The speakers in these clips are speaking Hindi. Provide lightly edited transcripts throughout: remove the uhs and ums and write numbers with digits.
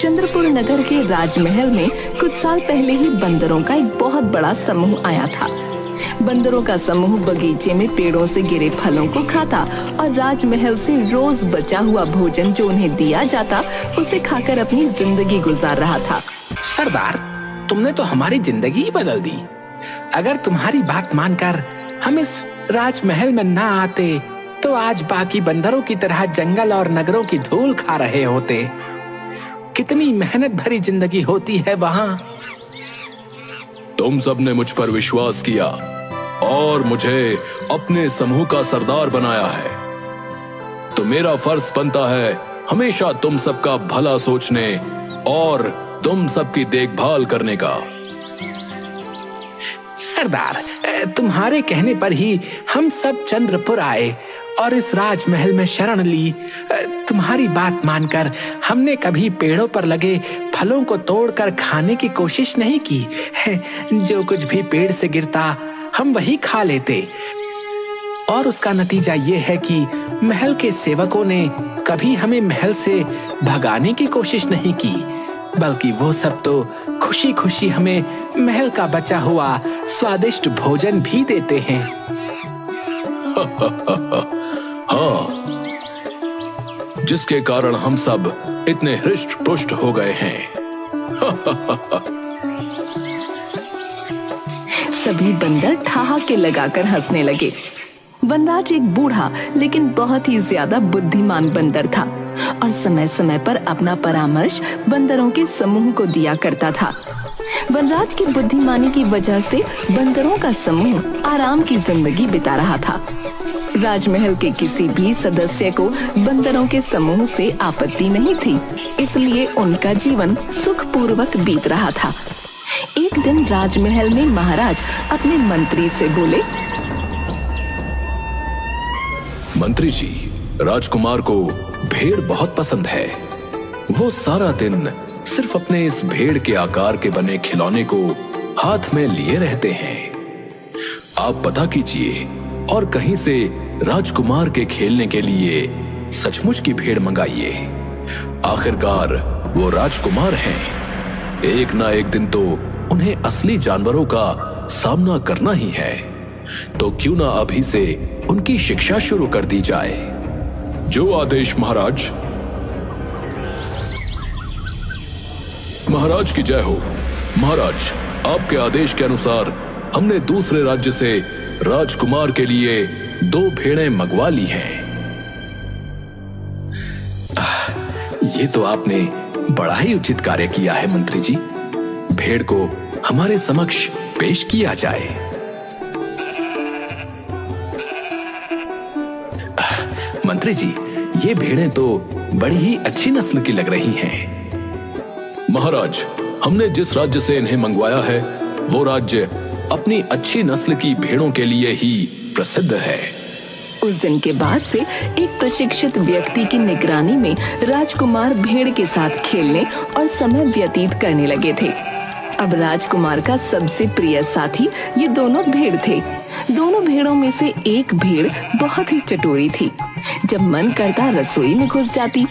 चंद्रपुर नगर के राजमहल में कुछ साल पहले ही बंदरों का एक बहुत बड़ा समूह आया था। बंदरों का समूह बगीचे में पेड़ों से गिरे फलों को खाता और राजमहल से रोज बचा हुआ भोजन जो उन्हें दिया जाता उसे खाकर अपनी जिंदगी गुजार रहा था। सरदार, तुमने तो हमारी जिंदगी ही बदल दी। अगर तुम्हारी बात मानकर हम इस राजमहल में ना आते तो आज बाकी बंदरों की तरह जंगल और नगरों की धूल खा रहे होते। कितनी मेहनत भरी जिंदगी होती है वहाँ। तुम सबने मुझ पर विश्वास किया और मुझे अपने समूह का सरदार बनाया है, तो मेरा फर्ज बनता है हमेशा तुम सबका भला सोचने और तुम सबकी देखभाल करने का। सरदार, तुम्हारे कहने पर ही हम सब चंद्रपुर आए और इस राजमहल में शरण ली। तुम्हारी बात मानकर हमने कभी पेड़ों पर लगे फलों को तोड़कर खाने की कोशिश नहीं की। जो कुछ भी पेड़ से गिरता हम वही खा लेते और उसका नतीजा ये है कि महल के सेवकों ने कभी हमें महल से भगाने की कोशिश नहीं की, बल्कि वो सब तो खुशी खुशी हमें महल का बचा हुआ स्वादिष्ट भोजन भी देते हैं। हाँ, जिसके कारण हम सब इतने हृष्ट पुष्ट हो गए हैं। सभी बंदर ठहाके लगाकर हंसने लगे। वनराज एक बूढ़ा लेकिन बहुत ही ज्यादा बुद्धिमान बंदर था और समय समय पर अपना परामर्श बंदरों के समूह को दिया करता था। वनराज की बुद्धिमानी की वजह से बंदरों का समूह आराम की जिंदगी बिता रहा था। राजमहल के किसी भी सदस्य को बंदरों के समूह से आपत्ति नहीं थी, इसलिए उनका जीवन सुखपूर्वक बीत रहा था। एक दिन राजमहल में महाराज अपने मंत्री से बोले, मंत्री जी, राजकुमार को भेड़ बहुत पसंद है। वो सारा दिन सिर्फ अपने इस भेड़ के आकार के बने खिलौने को हाथ में लिए रहते हैं। आप पता कीजिए और कहीं से राजकुमार के खेलने के लिए सचमुच की भेड़ मंगाइए। आखिरकार वो राजकुमार हैं। एक ना एक दिन तो उन्हें असली जानवरों का सामना करना ही है, तो क्यों ना अभी से उनकी शिक्षा शुरू कर दी जाए। जो आदेश महाराज। महाराज की जय हो। महाराज, आपके आदेश के अनुसार हमने दूसरे राज्य से राजकुमार के लिए 2 भेड़ें मंगवा ली हैं। ये तो आपने बड़ा ही उचित कार्य किया है मंत्री जी। भेड़ को हमारे समक्ष पेश किया जाए। मंत्री जी, ये भेड़ें तो बड़ी ही अच्छी नस्ल की लग रही हैं। महाराज, हमने जिस राज्य से इन्हें मंगवाया है वो राज्य अपनी अच्छी नस्ल की भेड़ों के लिए ही प्रसिद्ध है। उस दिन के बाद से एक प्रशिक्षित व्यक्ति की निगरानी में राजकुमार भेड़ के साथ खेलने और समय व्यतीत करने लगे थे। अब राजकुमार का सबसे प्रिय साथी ये दोनों भेड़ थे। दोनों भेड़ों में से एक भेड़ बहुत ही चटोरी थी। जब मन करता रसोई में घुस जाती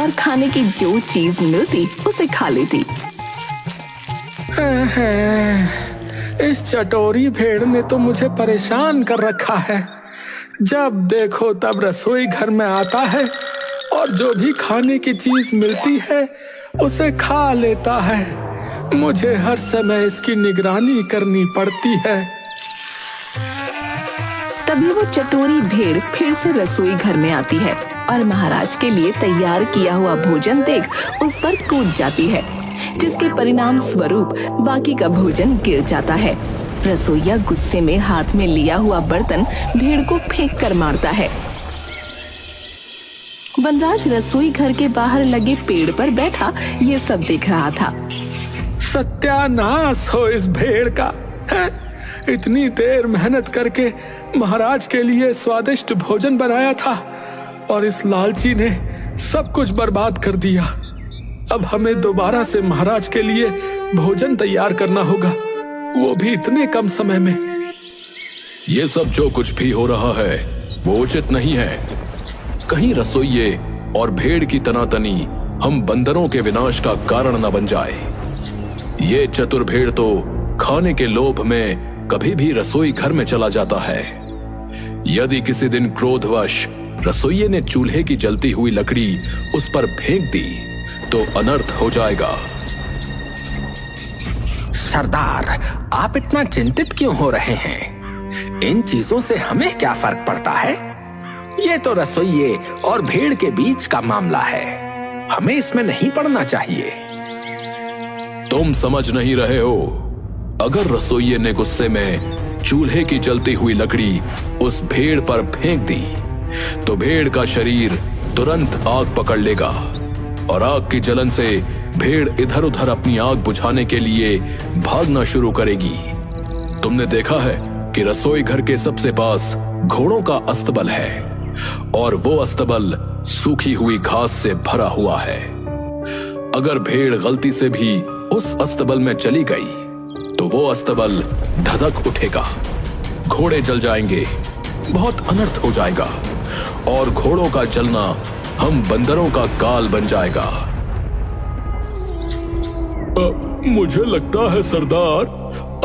और खाने की जो चीज मिलती उसे खा लेती। इस चटोरी भेड़ ने तो मुझे परेशान कर रखा है। जब देखो तब रसोई घर में आता है और जो भी खाने की चीज मिलती है उसे खा लेता है। मुझे हर समय इसकी निगरानी करनी पड़ती है। तभी वो चटोरी भेड़ फिर से रसोई घर में आती है और महाराज के लिए तैयार किया हुआ भोजन देख उस पर कूद जाती है, जिसके परिणाम स्वरूप बाकी का भोजन गिर जाता है। रसोइया गुस्से में हाथ में लिया हुआ बर्तन भेड़ को फेंक कर मारता है। वनराज रसोई घर के बाहर लगे पेड़ पर बैठा ये सब देख रहा था। सत्यानाश हो इस भेड़ का। इतनी देर मेहनत करके महाराज के लिए स्वादिष्ट भोजन बनाया था और इस लालची ने सब कुछ बर्बाद कर दिया। अब हमें दोबारा से महाराज के लिए भोजन तैयार करना होगा, वो भी इतने कम समय में। ये सब जो कुछ भी हो रहा है वो उचित नहीं है। कहीं रसोइये और भेड़ की तनातनी हम बंदरों के विनाश का कारण न बन जाए। ये चतुर भेड़ तो खाने के लोभ में कभी भी रसोई घर में चला जाता है। यदि किसी दिन क्रोधवश रसोइये ने चूल्हे की जलती हुई लकड़ी उस पर फेंक दी तो अनर्थ हो जाएगा। सरदार, आप इतना चिंतित क्यों हो रहे हैं? इन चीजों से हमें क्या फर्क पड़ता है? ये तो रसोइये और भेड़ के बीच का मामला है, हमें इसमें नहीं पड़ना चाहिए। तुम समझ नहीं रहे हो। अगर रसोइये ने गुस्से में चूल्हे की जलती हुई लकड़ी उस भेड़ पर फेंक दी तो भेड़ का शरीर तुरंत आग पकड़ लेगा और आग की जलन से भेड़ इधर उधर अपनी आग बुझाने के लिए भागना शुरू करेगी। तुमने देखा है कि रसोई घर के सबसे पास घोड़ों का अस्तबल है और वो अस्तबल सूखी हुई घास से भरा हुआ है। अगर भेड़ गलती से भी उस अस्तबल में चली गई तो वो अस्तबल धधक उठेगा, घोड़े जल जाएंगे, बहुत अनर्थ हो जाएगा और घोड़ों का जलना हम बंदरों का काल बन जाएगा। मुझे लगता है सरदार,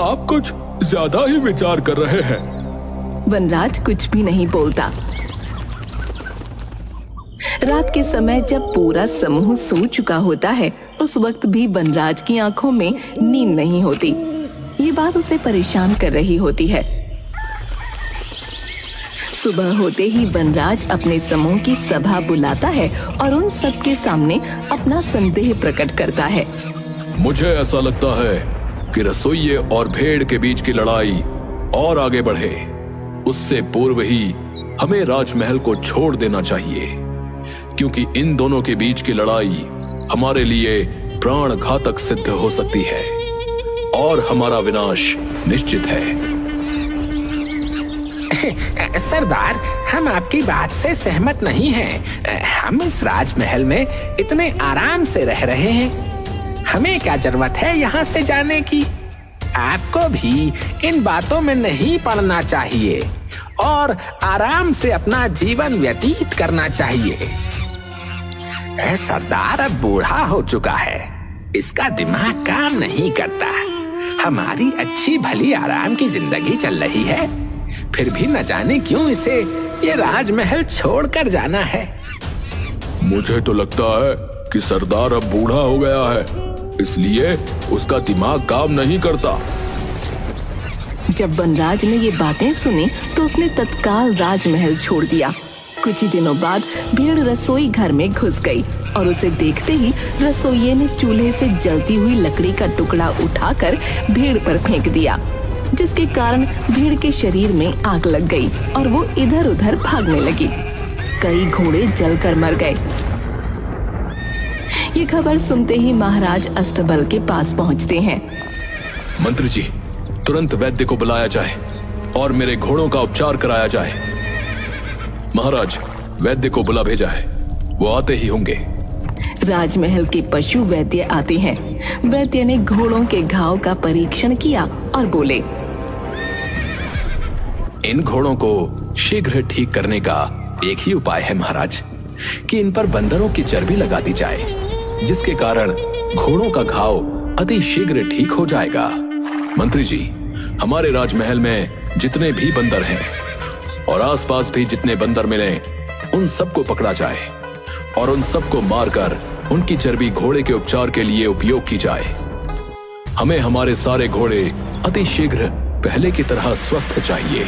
आप कुछ ज्यादा ही विचार कर रहे हैं। वनराज कुछ भी नहीं बोलता। रात के समय जब पूरा समूह सो चुका होता है, उस वक्त भी वनराज की आंखों में नींद नहीं होती। ये बात उसे परेशान कर रही होती है। सुबह होते ही वनराज अपने समूह की सभा बुलाता है और उन सबके सामने अपना संदेह प्रकट करता है। मुझे ऐसा लगता है कि रसोइये और भेड़ के बीच की लड़ाई और आगे बढ़े उससे पूर्व ही हमें राजमहल को छोड़ देना चाहिए, क्योंकि इन दोनों के बीच की लड़ाई हमारे लिए प्राण घातक सिद्ध हो सकती है और हमारा विनाश निश्चित है। सरदार, हम आपकी बात से सहमत नहीं हैं। हम इस राजमहल में इतने आराम से रह रहे हैं, हमें क्या जरूरत है यहाँ से जाने की? आपको भी इन बातों में नहीं पड़ना चाहिए और आराम से अपना जीवन व्यतीत करना चाहिए। सरदार अब बूढ़ा हो चुका है, इसका दिमाग काम नहीं करता। हमारी अच्छी भली आराम की जिंदगी चल रही है, फिर भी न जाने क्यों इसे ये राजमहल छोड़कर जाना है। मुझे तो लगता है कि सरदार अब बूढ़ा हो गया है, इसलिए उसका दिमाग काम नहीं करता। जब वनराज ने ये बातें सुनी तो उसने तत्काल राजमहल छोड़ दिया। कुछ ही दिनों बाद भेड़ रसोई घर में घुस गई और उसे देखते ही रसोइये ने चूल्हे से जलती हुई लकड़ी का टुकड़ा उठाकर भेड़ पर फेंक दिया, जिसके कारण भेड़ के शरीर में आग लग गई और वो इधर उधर भागने लगी। कई घोड़े जलकर मर गए। ये खबर सुनते ही महाराज अस्तबल के पास पहुंचते हैं। मंत्री जी, तुरंत वैद्य को बुलाया जाए और मेरे घोड़ों का उपचार कराया जाए। महाराज, वैद्य को बुला भेजा है, वो आते ही होंगे। राजमहल के पशु वैद्य आते हैं। वैद्य ने घोड़ों के घाव का परीक्षण किया और बोले, इन घोड़ों को शीघ्र ठीक करने का एक ही उपाय है महाराज, कि इन पर बंदरों की चर्बी लगा दी जाए, जिसके कारण घोड़ों का घाव अति शीघ्र ठीक हो जाएगा। मंत्री जी, हमारे राजमहल में जितने भी बंदर हैं और आसपास भी जितने बंदर मिले, उन सबको पकड़ा जाए और उन सबको मारकर उनकी चर्बी घोड़े के उपचार के लिए उपयोग की जाए। हमें हमारे सारे घोड़े अति शीघ्र पहले की तरह स्वस्थ चाहिए।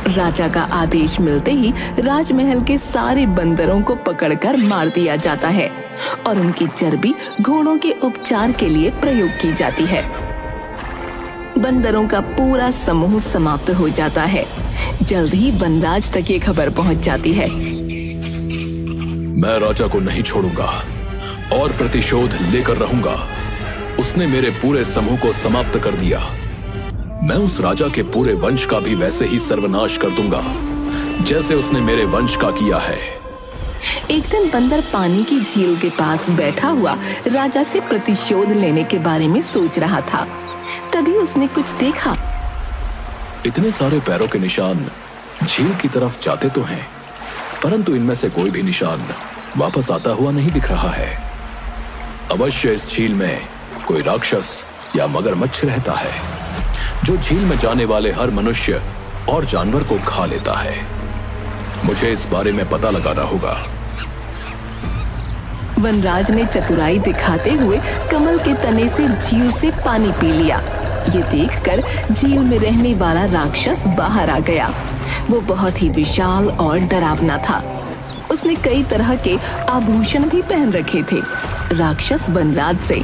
राजा का आदेश मिलते ही राजमहल के सारे बंदरों को पकड़कर मार दिया जाता है और उनकी चर्बी घोड़ों के उपचार के लिए प्रयोग की जाती है। बंदरों का पूरा समूह समाप्त हो जाता है। जल्द ही वनराज तक ये खबर पहुंच जाती है। मैं राजा को नहीं छोड़ूंगा और प्रतिशोध लेकर रहूंगा। उसने मेरे पूरे समूह को समाप्त कर दिया। मैं उस राजा के पूरे वंश का भी वैसे ही सर्वनाश कर दूंगा जैसे उसने मेरे वंश का किया है। एक दिन बंदर पानी की झील के पास बैठा हुआ राजा से प्रतिशोध लेने के बारे में सोच रहा था। तभी उसने कुछ देखा। इतने सारे पैरों के निशान झील की तरफ जाते तो हैं, परंतु इनमें से कोई भी निशान वापस आता हुआ नहीं दिख रहा है। अवश्य इस झील में कोई राक्षस या मगरमच्छ रहता है जो झील में जाने वाले हर मनुष्य और जानवर को खा लेता है। मुझे इस बारे में पता लगाना होगा। वनराज ने चतुराई दिखाते हुए कमल के तने से झील से पानी पी लिया। ये देखकर झील में रहने वाला राक्षस बाहर आ गया। वो बहुत ही विशाल और डरावना था। उसने कई तरह के आभूषण भी पहन रखे थे। राक्षस वनराज से,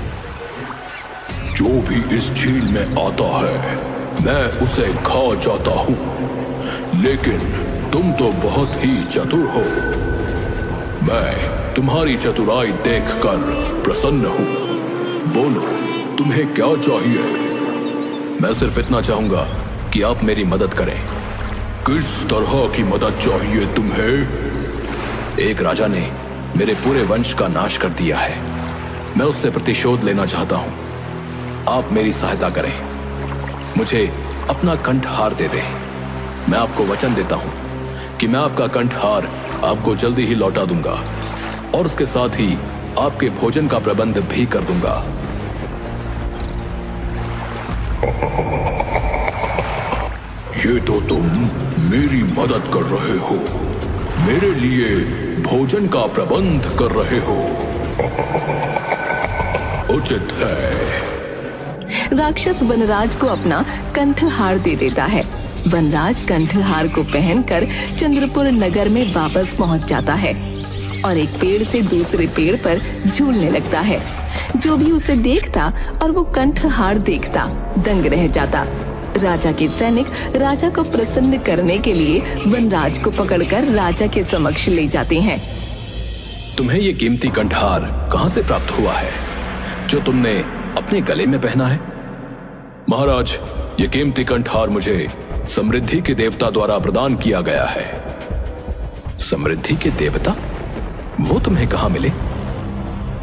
जो भी इस झील में आता है मैं उसे खा जाता हूँ, लेकिन तुम तो बहुत ही चतुर हो। मैं तुम्हारी चतुराई देखकर प्रसन्न हूँ। बोलो, तुम्हें क्या चाहिए? मैं सिर्फ इतना चाहूंगा कि आप मेरी मदद करें। किस तरह की मदद चाहिए तुम्हें? एक राजा ने मेरे पूरे वंश का नाश कर दिया है। मैं उससे प्रतिशोध लेना चाहता हूँ। आप मेरी सहायता करें। मुझे अपना कंठहार दे दें। मैं आपको वचन देता हूँ कि मैं आपका कंठहार आपको जल्दी ही लौटा दूंगा और उसके साथ ही आपके भोजन का प्रबंध भी कर दूंगा। ये तो तुम मेरी मदद कर रहे हो, मेरे लिए भोजन का प्रबंध कर रहे हो। उचित है। राक्षस वनराज को अपना कंठहार दे देता है। वनराज कंठहार को पहनकर चंद्रपुर नगर में वापस पहुंच जाता है और एक पेड़ से दूसरे पेड़ पर झूलने लगता है। जो भी उसे देखता और वो कंठहार देखता दंग रह जाता। राजा के सैनिक राजा को प्रसन्न करने के लिए वनराज को पकड़कर राजा के समक्ष ले जाते हैं। तुम्हें ये कीमती कंठहार कहां से प्राप्त हुआ है जो तुमने अपने गले में पहना है? महाराज, ये कीमती कंठहार मुझे समृद्धि के देवता द्वारा प्रदान किया गया है। समृद्धि के देवता? वो तुम्हें कहां मिले?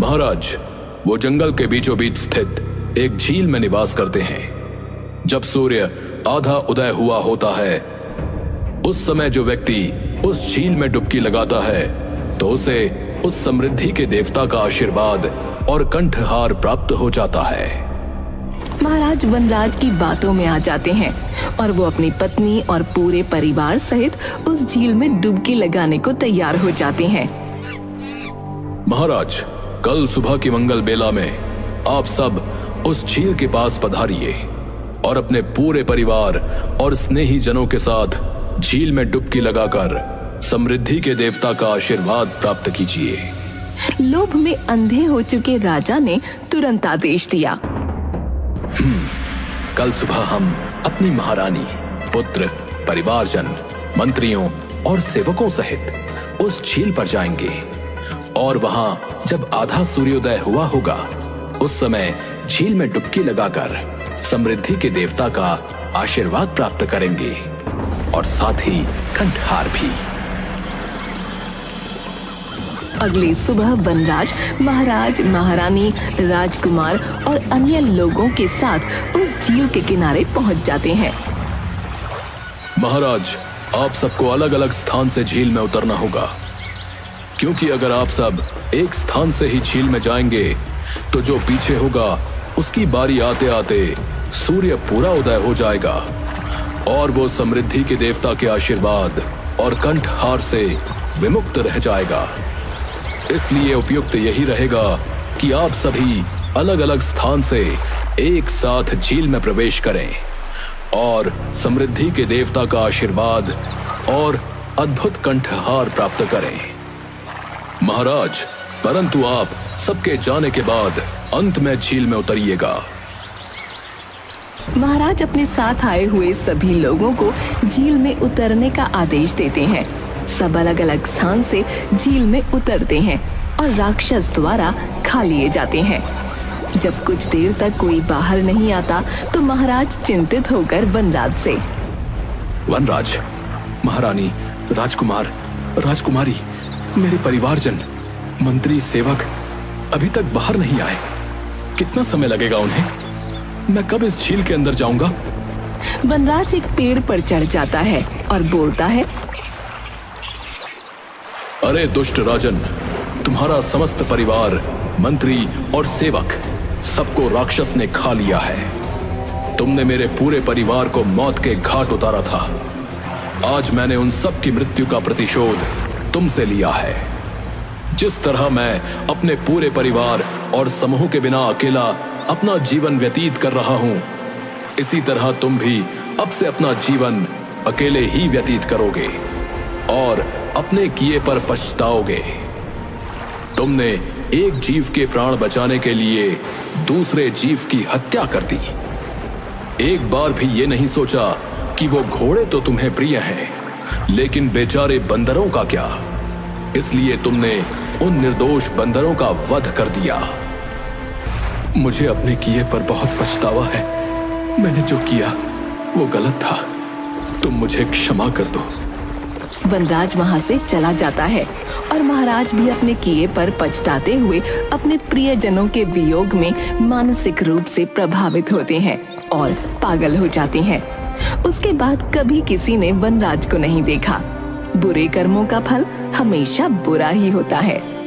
महाराज, वो जंगल के बीचों बीच स्थित एक झील में निवास करते हैं। जब सूर्य आधा उदय हुआ होता है उस समय जो व्यक्ति उस झील में डुबकी लगाता है तो उसे उस समृद्धि के देवता का आशीर्वाद और कंठहार प्राप्त हो जाता है। महाराज वनराज की बातों में आ जाते हैं और वो अपनी पत्नी और पूरे परिवार सहित उस झील में डुबकी लगाने को तैयार हो जाते हैं। महाराज, कल सुबह की मंगल बेला में आप सब उस झील के पास पधारिए और अपने पूरे परिवार और स्नेही जनों के साथ झील में डुबकी लगाकर समृद्धि के देवता का आशीर्वाद प्राप्त कीजिए। लोभ में अंधे हो चुके राजा ने तुरंत आदेश दिया। कल सुबह हम अपनी महारानी, पुत्र, परिवारजन, मंत्रियों और सेवकों सहित उस झील पर जाएंगे और वहां जब आधा सूर्योदय हुआ होगा उस समय झील में डुबकी लगाकर समृद्धि के देवता का आशीर्वाद प्राप्त करेंगे और साथ ही कंठहार भी। अगली सुबह वनराज महाराज, महारानी, राजकुमार और अन्य लोगों के साथ उस झील के किनारे पहुंच जाते हैं। महाराज, आप सबको अलग अलग स्थान से झील में उतरना होगा, क्योंकि अगर आप सब एक स्थान से ही झील में जाएंगे तो जो पीछे होगा उसकी बारी आते आते सूर्य पूरा उदय हो जाएगा और वो समृद्धि के देवता के आशीर्वाद और कंठहार से विमुक्त रह जाएगा। इसलिए उपयुक्त यही रहेगा कि आप सभी अलग अलग स्थान से एक साथ झील में प्रवेश करें और समृद्धि के देवता का आशीर्वाद और अद्भुत कंठहार प्राप्त करें। महाराज, परंतु आप सबके जाने के बाद अंत में झील में उतरिएगा। महाराज अपने साथ आए हुए सभी लोगों को झील में उतरने का आदेश देते हैं। सब अलग अलग स्थान से झील में उतरते हैं और राक्षस द्वारा खा लिए जाते हैं। जब कुछ देर तक कोई बाहर नहीं आता तो महाराज चिंतित होकर वनराज से, वनराज, महारानी, राजकुमार, राजकुमारी, मेरे परिवारजन, मंत्री, सेवक अभी तक बाहर नहीं आए। कितना समय लगेगा उन्हें? मैं कब इस झील के अंदर जाऊंगा? वनराज एक पेड़ पर चढ़ जाता है और बोलता है, अरे दुष्ट राजन, तुम्हारा समस्त परिवार, मंत्री और सेवक सबको राक्षस ने खा लिया है। तुमने मेरे पूरे परिवार को मौत के घाट उतारा था। आज मैंने उन सब की मृत्यु का प्रतिशोध तुमसे लिया है। जिस तरह मैं अपने पूरे परिवार और समूह के बिना अकेला अपना जीवन व्यतीत कर रहा हूं, इसी तरह तुम भी अब से अपना जीवन अकेले ही व्यतीत करोगे और अपने किए पर पछताओगे। तुमने एक जीव के प्राण बचाने के लिए दूसरे जीव की हत्या कर दी। एक बार भी ये नहीं सोचा कि वो घोड़े तो तुम्हें प्रिय हैं, लेकिन बेचारे बंदरों का क्या? इसलिए तुमने उन निर्दोष बंदरों का वध कर दिया। मुझे अपने किए पर बहुत पछतावा है। मैंने जो किया वो गलत था। तुम मुझे क्षमा कर दो। वनराज वहां से चला जाता है और महाराज भी अपने किए पर पछताते हुए अपने प्रियजनों के वियोग में मानसिक रूप से प्रभावित होते हैं और पागल हो जाते हैं। उसके बाद कभी किसी ने वनराज को नहीं देखा। बुरे कर्मों का फल हमेशा बुरा ही होता है।